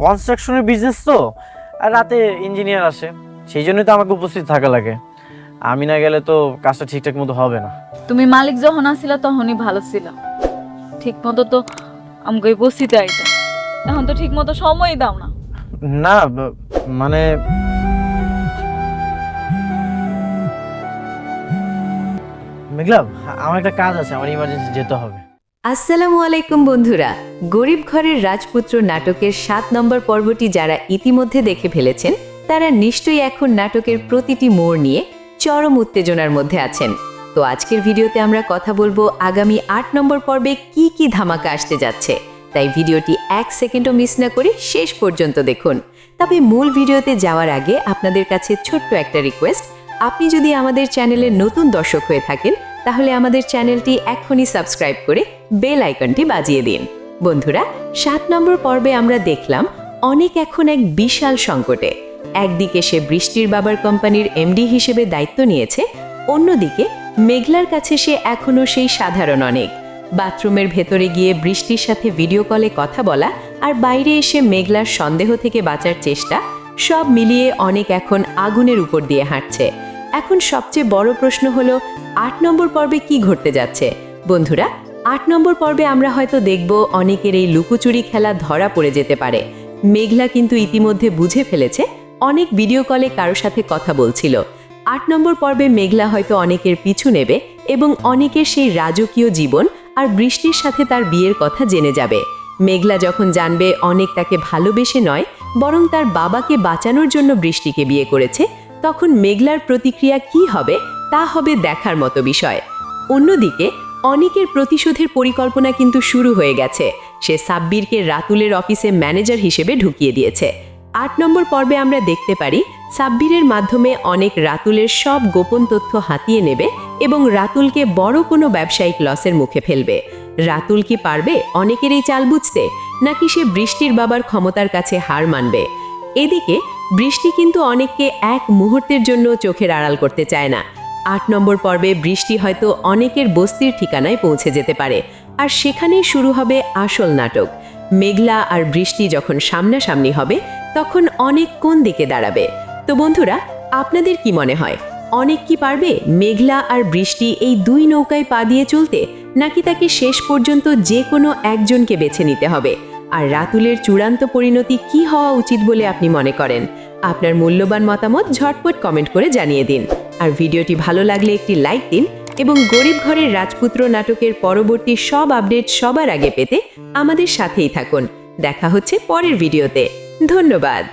কনস্ট্রাকশনের বিজনেস তো, আর রাতে ইঞ্জিনিয়ার আসে, সেই জন্যই তো আমাকে উপস্থিত থাকা লাগে। আমি না গেলে তো কাজটা ঠিকঠাক মতো হবে না। তুমি মালিক যখন আসিলা তখনই ভালো ছিল, ঠিক মতো তো আমাকে বসিতে আইতা। এখন তো ঠিক মতো সময়ই দাও না। না মানে মেঘলা, আমার একটা কাজ আছে, আমার ইমার্জেন্সি যেতে হবে। আসসালামু আলাইকুম বন্ধুরা, গরিব ঘরের রাজপুত্র নাটকের 7 নম্বর পর্বটি যারা ইতিমধ্যে দেখে ফেলেছেন তারা নিশ্চয়ই এখন নাটকের প্রতিটি মোড় নিয়ে চরম উত্তেজনার মধ্যে আছেন। তো আজকের ভিডিওতে আমরা কথা বলবো আগামী 8 নম্বর পর্বে কি কি ধামাকা আসতে যাচ্ছে, তাই ভিডিওটি 1 সেকেন্ডও মিস না করে শেষ পর্যন্ত দেখুন। তবে মূল ভিডিওতে যাওয়ার আগে আপনাদের কাছে ছোট্ট একটা রিকোয়েস্ট, আপনি যদি আমাদের চ্যানেলের নতুন দর্শক হয়ে থাকেন তাহলে আমাদের চ্যানেলটি এখনই সাবস্ক্রাইব করে বেল আইকনটি বাজিয়ে দিন। বন্ধুরা, 7 নম্বর পর্বে আমরা দেখলাম অনেক এখন এক বিশাল সংকটে। একদিকে সে বৃষ্টির বাবার কোম্পানির এমডি হিসেবে দায়িত্ব নিয়েছে, অন্যদিকে মেঘলার কাছে সে এখনও সেই সাধারণ অনেক। বাথরুমের ভেতরে গিয়ে বৃষ্টির সাথে ভিডিও কলে কথা বলা আর বাইরে এসে মেঘলার সন্দেহ থেকে বাঁচার চেষ্টা, সব মিলিয়ে অনেক এখন আগুনের উপর দিয়ে হাঁটছে। এখন সবচেয়ে বড় প্রশ্ন হলো 8 নম্বর পর্বে কি ঘটতে যাচ্ছে। বন্ধুরা, 8 নম্বর পর্বে আমরা হয়তো দেখব অনেকের এই লুকোচুরি খেলা ধরা পড়ে যেতে পারে। মেঘলা কিন্তু ইতিমধ্যে বুঝে ফেলেছে অনেক ভিডিও কলে কারো সাথে কথা বলছিল। 8 নম্বর পর্বে মেঘলা হয়তো অনেকের পিছু নেবে এবং অনেকের সেই রাজকীয় জীবন আর বৃষ্টির সাথে তার বিয়ের কথা জেনে যাবে। মেঘলা যখন জানবে অনেক তাকে ভালোবেসে নয় বরং তার বাবাকে বাঁচানোর জন্য বৃষ্টিকে বিয়ে করেছে, তখন মেঘলার প্রতিক্রিয়া কি হবে তা হবে দেখার মতো বিষয়। অন্যদিকে অনেকের প্রতিশোধের পরিকল্পনা কিন্তু শুরু হয়ে গেছে। সে সাব্বিরকে রাতুলের অফিসে ম্যানেজার হিসেবে ঢুকিয়ে দিয়েছে। 8 নম্বর পর্বে আমরা দেখতে পারি সাব্বিরের মাধ্যমে অনেক রাতুলের সব গোপন তথ্য হাতিয়ে নেবে এবং রাতুলকে বড় কোনো ব্যবসায়িক লসের মুখে ফেলবে। রাতুল কি পারবে অনেকের এই চাল বুঝতে, নাকি সে বৃষ্টির বাবার ক্ষমতার কাছে হার মানবে? এদিকে বৃষ্টি কিন্তু অনেককে এক মুহূর্তের জন্য চোখের আড়াল করতে চায় না। 8 নম্বর পর্বে বৃষ্টি হয়তো অনেকের বস্তির ঠিকানায় পৌঁছে যেতে পারে, আর সেখানেই শুরু হবে আসল নাটক। মেঘলা আর বৃষ্টি যখন সামনাসামনি হবে তখন অনেক কোন দিকে দাঁড়াবে? তো বন্ধুরা, আপনাদের কি মনে হয়, অনেক কি পারবে মেঘলা আর বৃষ্টি এই দুই নৌকায় পা দিয়ে চলতে, নাকি তাকে শেষ পর্যন্ত যে কোনো একজনকে বেছে নিতে হবে? আর রাতুলের চূড়ান্ত পরিণতি কি হওয়া উচিত বলে আপনি মনে করেন? আপনার মূল্যবান মতামত ঝটপট কমেন্ট করে জানিয়ে দিন। আর ভিডিওটি ভালো লাগলে একটি লাইক দিন এবং গরিব ঘরের রাজপুত্র নাটকের পরবর্তী সব আপডেট সবার আগে পেতে আমাদের সাথেই থাকুন। দেখা হচ্ছে পরের ভিডিওতে। ধন্যবাদ।